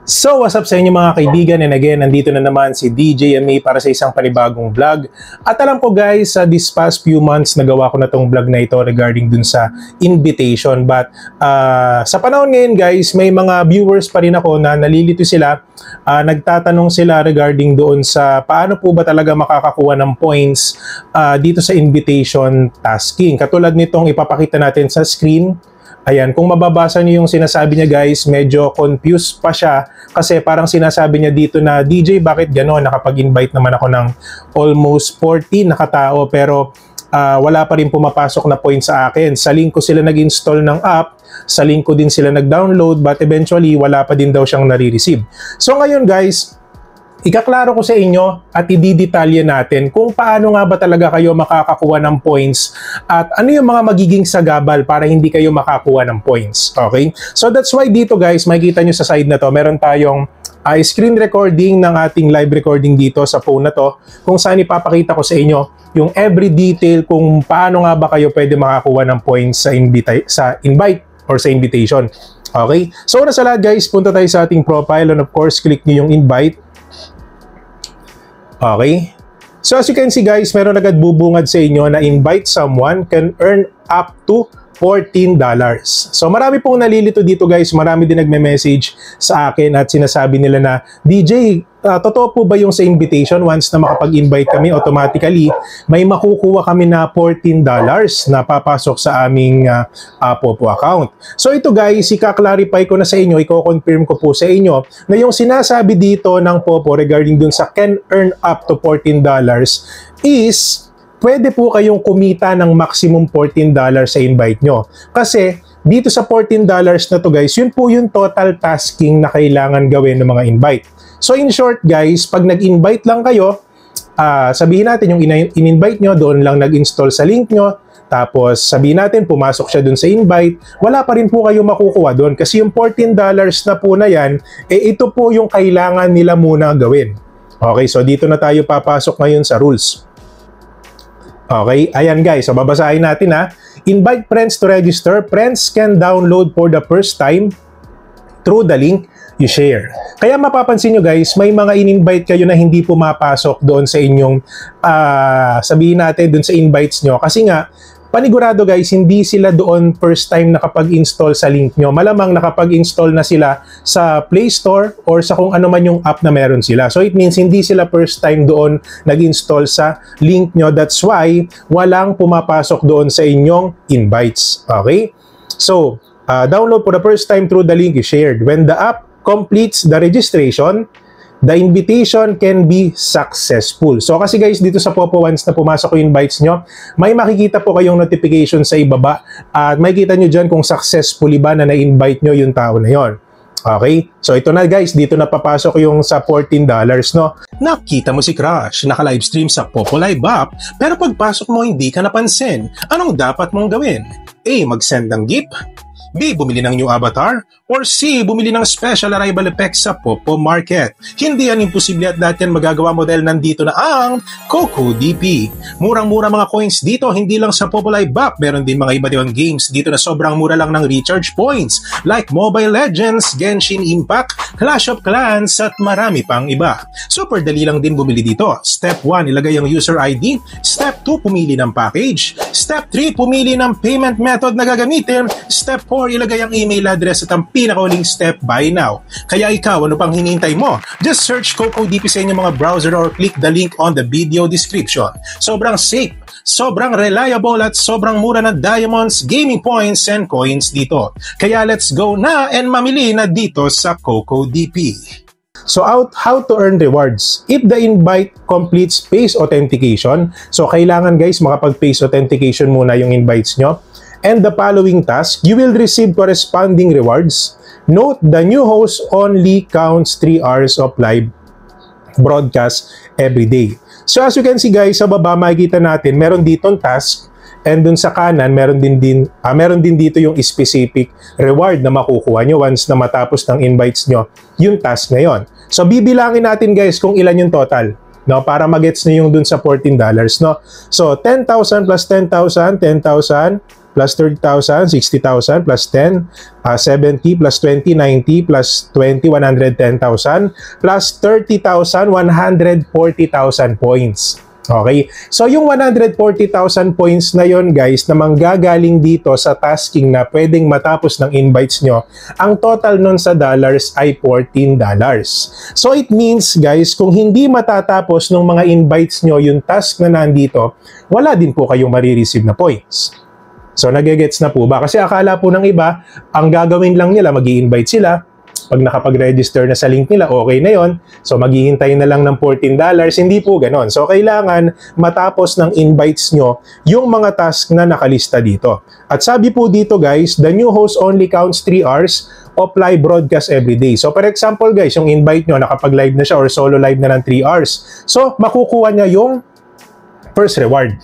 So, what's up sa inyo mga kaibigan, and again, nandito na naman si DJ MA para sa isang panibagong vlog. At alam ko guys, sa this past few months, nagawa ko na tong vlog na ito regarding dun sa invitation. But sa panahon ngayon guys, may mga viewers pa rin ako na nalilito sila. Nagtatanong sila regarding doon sa paano po ba talaga makakakuha ng points dito sa invitation tasking. Katulad nitong ipapakita natin sa screen. Ayan, kung mababasa niyo yung sinasabi niya guys, medyo confused pa siya kasi parang sinasabi niya dito na DJ, bakit gano'n? Nakapag-invite naman ako ng almost 40 na katao pero wala pa rin pumapasok na points sa akin. Sa link ko sila nag-install ng app, sa link ko din sila nag-download but eventually wala pa din daw siyang nare-receive. So ngayon guys, ikaklaro ko sa inyo at ididetalye natin kung paano nga ba talaga kayo makakakuha ng points at ano yung mga magiging sagabal para hindi kayo makakuha ng points. Okay? So that's why dito guys, makikita nyo sa side na to, meron tayong screen recording ng ating live recording dito sa phone na to kung saan ipapakita ko sa inyo yung every detail kung paano nga ba kayo pwede makakuha ng points sa invite or sa invitation. Okay? So una sa lahat guys, punta tayo sa ating profile and of course, click nyo yung invite. Okay? So as you can see guys, meron agad bubungad sa inyo na invite someone can earn up to $14. So marami pong nalilito dito guys, marami din nagme-message sa akin at sinasabi nila na DJ, totoo po ba yung sa invitation once na makapag-invite kami automatically may makukuha kami na $14 na papasok sa aming Popo account. So ito guys, ika-clarify ko na sa inyo, i-confirm ko po sa inyo na yung sinasabi dito ng Popo regarding dun sa can earn up to $14 is pwede po kayong kumita ng maximum $14 sa invite nyo. Kasi dito sa $14 na to guys, yun po yung total tasking na kailangan gawin ng mga invite. So in short guys, pag nag-invite lang kayo, sabihin natin yung in-invite nyo, doon lang nag-install sa link nyo, tapos sabihin natin pumasok siya doon sa invite, wala pa rin po kayo makukuha doon kasi yung $14 na po na yan, ito po yung kailangan nila muna gawin. Okay, so dito na tayo papasok ngayon sa rules. Okay, ayan guys, so babasahin natin ha. Invite friends to register. Friends can download for the first time through the link you share. Kaya mapapansin nyo guys, may mga in-invite kayo na hindi pumapasok doon sa inyong, sabihin natin doon sa invites nyo. Kasi nga, panigurado guys, hindi sila doon first time nakapag-install sa link nyo. Malamang nakapag-install na sila sa Play Store or sa kung ano man yung app na meron sila. So it means hindi sila first time doon nag-install sa link nyo. That's why walang pumapasok doon sa inyong invites. Okay? So, download for the first time through the link you shared. When the app completes the registration, the invitation can be successful. So kasi guys, dito sa Popo, once na pumasok yung invites nyo, may makikita po kayong notification sa ibaba at makikita nyo dyan kung successfully ba na na-invite nyo yung tao na yon. Okay? So ito na guys, dito na papasok yung sa $14, no? Nakita mo si Crush, naka-livestream sa Popo Live app, pero pagpasok mo hindi ka napansin. Anong dapat mong gawin? A. Mag-send ng gift. B. Bumili ng new avatar. Or C. Bumili ng special arrival effects sa Popo Market. Hindi yan imposible at dahil yan magagawa mo dahil nandito na ang CocoDP. Murang-mura mga coins dito, hindi lang sa Popo Live app. Meron din mga iba't ibang games dito na sobrang mura lang ng recharge points like Mobile Legends, Genshin Impact, Clash of Clans at marami pang iba. Super dali lang din bumili dito. Step 1, ilagay ang user ID. Step 2, pumili ng package. Step 3, pumili ng payment method na gagamitin. Step 4, ilagay ang email address at ang pinakauling step, buy now. Kaya ikaw, ano pang hinihintay mo? Just search CocoDP sa inyong mga browser or click the link on the video description. Sobrang safe, sobrang reliable at sobrang mura na diamonds, gaming points, and coins dito. Kaya let's go na and mamili na dito sa CocoDP. So how to earn rewards? If the invite completes face authentication, so kailangan guys makapag-face authentication muna yung invites nyo, and the following task, you will receive corresponding rewards. Note, the new host only counts 3 hours of live broadcast every day. So as you can see guys, sa baba makikita natin, meron ditong task, and dun sa kanan, meron din dito yung specific reward na makukuha nyo once na matapos ng invites nyo yung task na yon. So bibilangin natin guys kung ilan yung total, no, para magets na yung dun sa $14, no. So 10,000 plus 10,000, 10,000, plus 30,000, 60,000, plus 10, 70, plus 20, 90, plus 20, 110,000, plus 30,000, 140,000 points. Okay? So, yung 140,000 points na yon guys, na manggagaling dito sa tasking na pwedeng matapos ng invites nyo, ang total nun sa dollars ay $14. So, it means guys, kung hindi matatapos ng mga invites nyo yung task na nandito, wala din po kayong marireceive na points. So, nagigets na po ba? Kasi akala po ng iba, ang gagawin lang nila, mag-i-invite sila. Pag nakapag-register na sa link nila, okay na yon. So, maghihintay na lang ng $14. Hindi po ganon. So, kailangan matapos ng invites nyo yung mga task na nakalista dito. At sabi po dito guys, the new host only counts 3 hours of live broadcast every day. So, for example guys, yung invite nyo, nakapag-live na siya or solo live na ng 3 hours. So, makukuha niya yung first reward.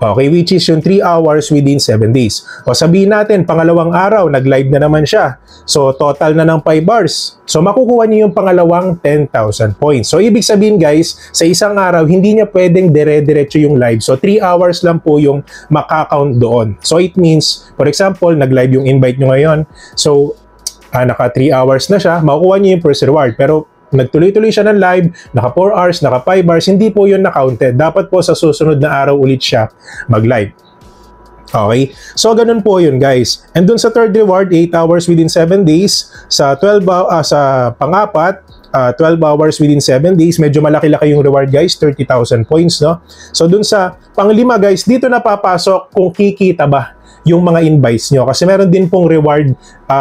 Okay, which is yung 3 hours within 7 days. O sabihin natin, pangalawang araw, nag-live na naman siya. So, total na ng 5 hours. So, makukuha niyo yung pangalawang 10,000 points. So, ibig sabihin guys, sa isang araw, hindi niya pwedeng dire-diretso yung live. So, 3 hours lang po yung makakount doon. So, it means, for example, nag-live yung invite nyo ngayon. So, naka 3 hours na siya, makukuha niyo yung first reward. Pero, nagtuloy-tuloy siya ng live, naka 4 hours, naka 5 hours, hindi po yun na-counted. Dapat po sa susunod na araw ulit siya mag-live. Okay? So, ganun po yun, guys. And dun sa third reward, 8 hours within 7 days. Sa pang-apat, 12 hours within 7 days. Medyo malaki-laki yung reward, guys. 30,000 points, no? So, dun sa pang-lima, guys, dito na papasok kung kikita ba yung mga invites nyo. Kasi meron din pong reward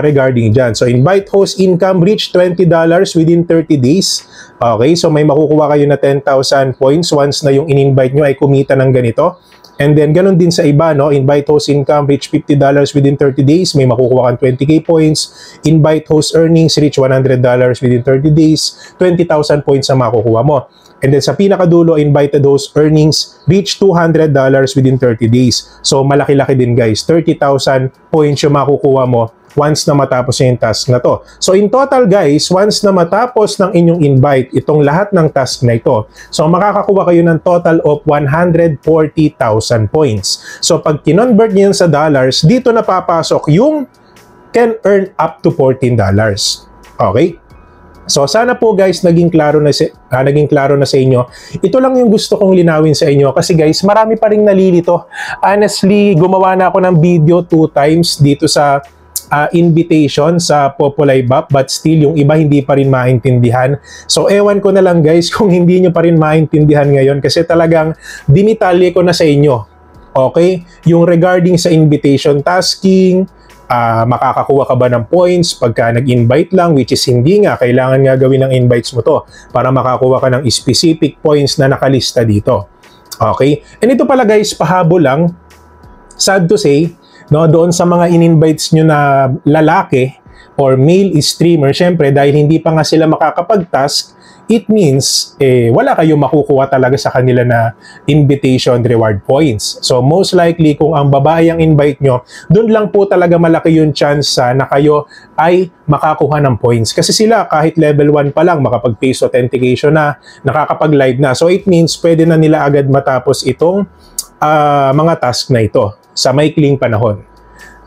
regarding dyan. So, invite host income reach $20 within 30 days. Okay, so may makukuha kayo na 10,000 points once na yung in-invite nyo ay kumita ng ganito. And then, ganun din sa iba, no? Invite host income reach $50 within 30 days. May makukuha kang 20k points. Invite host earnings reach $100 within 30 days. 20,000 points na makukuha mo. And then sa pinakadulo, invited host earnings reach $200 within 30 days. So, malaki-laki din guys. 30,000 points yung makukuha mo once na matapos yung task na to. So, in total guys, once na matapos ng inyong invite, itong lahat ng task na ito, so makakakuha kayo ng total of 140,000 points. So, pag kinonvert niyo sa dollars, dito na papasok yung can earn up to $14. Okay? So, sana po guys, naging klaro na sa inyo. Ito lang yung gusto kong linawin sa inyo kasi guys, marami pa ring nalilito. Honestly, gumawa na ako ng video 2 times dito sa invitation sa Populi Bop, but still yung iba hindi pa rin maintindihan. So, ewan ko na lang guys kung hindi nyo pa rin maintindihan ngayon kasi talagang dinitalye ko na sa inyo. Okay? Yung regarding sa invitation tasking, makakakuha ka ba ng points pagka nag-invite lang, which is hindi nga, kailangan nga gawin ng invites mo to para makakuha ka ng specific points na nakalista dito. Okay? And ito pala guys, pahabol lang, sad to say, no, doon sa mga in-invites nyo na lalaki or male streamer, syempre dahil hindi pa nga sila makakapag-task, it means wala kayong makukuha talaga sa kanila na invitation reward points. So most likely kung ang babae ang invite nyo, doon lang po talaga malaki yung chance na kayo ay makakuha ng points. Kasi sila kahit level 1 pa lang, makapag-face authentication na, nakakapag-live na. So it means pwede na nila agad matapos itong mga task na ito sa maikling panahon.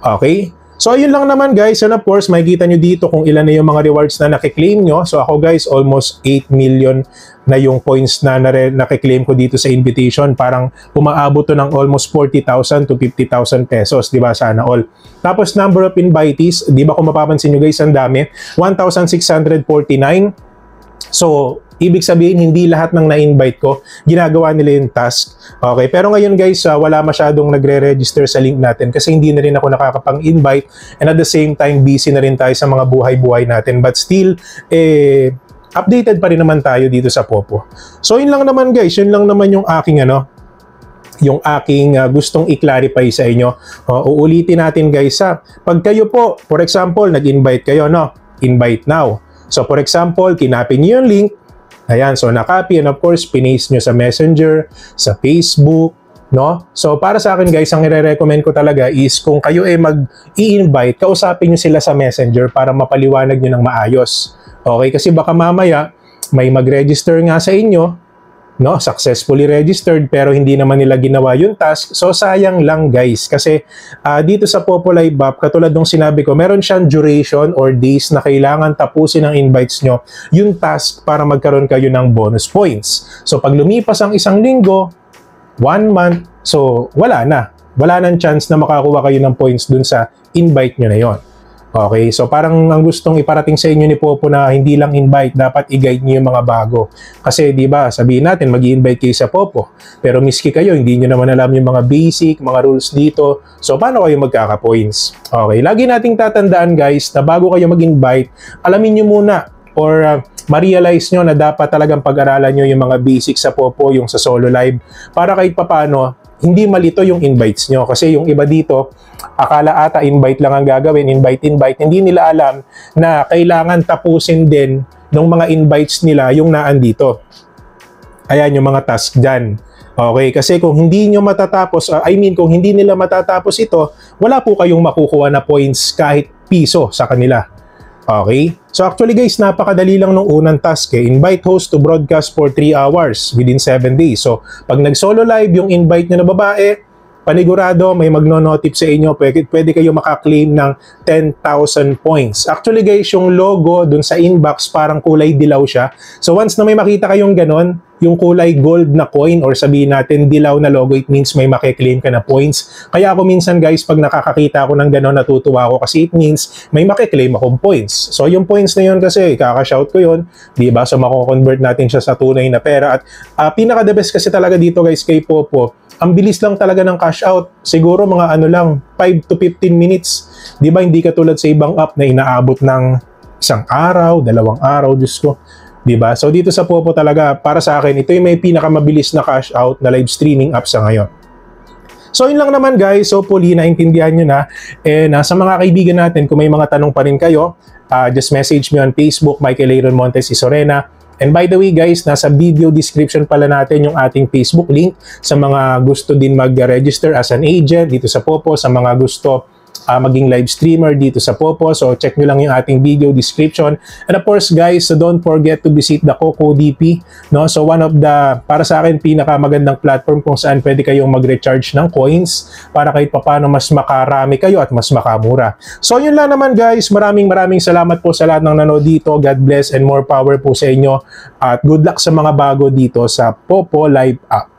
Okay? So, ayun lang naman guys. And of course, makikita nyo dito kung ilan na yung mga rewards na nakiklaim nyo. So, ako guys, almost 8 million na yung points na nakiklaim ko dito sa invitation. Parang umaabot to ng almost 40,000 to 50,000 pesos. Diba? Sana all. Tapos, number of invitees. Diba kung mapapansin nyo guys, ang dami. 1,649. So, ibig sabihin, hindi lahat ng na-invite ko, ginagawa nila yung task. Okay, pero ngayon guys, wala masyadong nagre-register sa link natin kasi hindi na rin ako nakakapang-invite and at the same time, busy na rin tayo sa mga buhay-buhay natin. But still, updated pa rin naman tayo dito sa Popo. So, yun lang naman guys, yun lang naman yung aking gustong i-clarify sa inyo. Uulitin natin guys ha. Pag kayo po, for example, nag-invite kayo, no? Invite now. So, for example, kinapin niyo yung link. Ayan, so na-copy and of course, pinaste nyo sa Messenger, sa Facebook, no? So, para sa akin guys, ang i-recommend ko talaga is kung kayo ay mag-i-invite, kausapin nyo sila sa Messenger para mapaliwanag nyo ng maayos. Okay? Kasi baka mamaya, may mag-register nga sa inyo, no, successfully registered pero hindi naman nila ginawa yung task. So sayang lang guys kasi dito sa Popo Live App, katulad ng sinabi ko, meron siyang duration or days na kailangan tapusin ng invites nyo yung task para magkaroon kayo ng bonus points. So pag lumipas ang isang linggo, 1 month, so wala nang chance na makakuha kayo ng points dun sa invite nyo na yon. Okay, so parang ang gustong iparating sa inyo ni Popo na hindi lang invite, dapat i-guide niyo yung mga bago. Kasi 'di ba, sabihin natin magi-invite kayo sa Popo, pero miski kayo hindi niyo naman alam yung mga basic, mga rules dito. So paano kayo magkaka-points? Okay, lagi nating tatandaan guys na bago kayo mag-invite, alamin niyo muna or ma-realize nyo na dapat talagang pag-aralan nyo yung mga basics sa Popo, yung sa solo live, para kahit papano hindi malito yung invites nyo. Kasi yung iba dito, akala ata invite lang ang gagawin, invite, hindi nila alam na kailangan tapusin din ng mga invites nila yung naandito. Ayan yung mga task dyan. Okay, kasi kung hindi nyo matatapos, kung hindi nila matatapos ito, wala po kayong makukuha na points kahit piso sa kanila. Okay? So actually guys, napakadali lang nung unang task eh. Invite host to broadcast for 3 hours within 7 days. So pag nag-solo live yung invite nyo na babae, panigurado may magno-notif sa inyo, pwede kayo makaklaim ng 10,000 points. Actually guys, yung logo dun sa inbox parang kulay dilaw siya. So once na may makita kayong ganon, yung kulay gold na coin or sabihin natin dilaw na logo, it means may makiklaim ka na points. Kaya ako minsan guys, pag nakakakita ako ng ganon, natutuwa ako kasi it means may makiklaim akong points. So yung points na yun kasi, kaka-shout ko yun, diba? So mako-convert natin siya sa tunay na pera. At pinaka-the best kasi talaga dito guys kay Popo, ang bilis lang talaga ng cash out. Siguro mga ano lang, 5 to 15 minutes. Di ba hindi katulad sa ibang app na inaabot ng isang araw, 2 araw, Diyos ko. Di ba? So dito sa Popo talaga, para sa akin, ito yung may pinakamabilis na cash out na live streaming app sa ngayon. So yun lang naman guys, hopefully naintindihan nyo na. And sa mga kaibigan natin, kung may mga tanong pa rin kayo, just message me on Facebook, Michael Aaron Montes Isorena. And by the way guys, nasa video description pala natin yung ating Facebook link sa mga gusto din mag-register as an agent dito sa Popo, sa mga gusto maging live streamer dito sa Popo. So check nyo lang yung ating video description. And of course guys, so don't forget to visit the CocoDP. No? So one of the, para sa akin, pinakamagandang platform kung saan pwede kayong mag-recharge ng coins para kahit papano mas makarami kayo at mas makamura. So yun lang naman guys, maraming salamat po sa lahat ng nanood dito. God bless and more power po sa inyo. At good luck sa mga bago dito sa Popo Live App.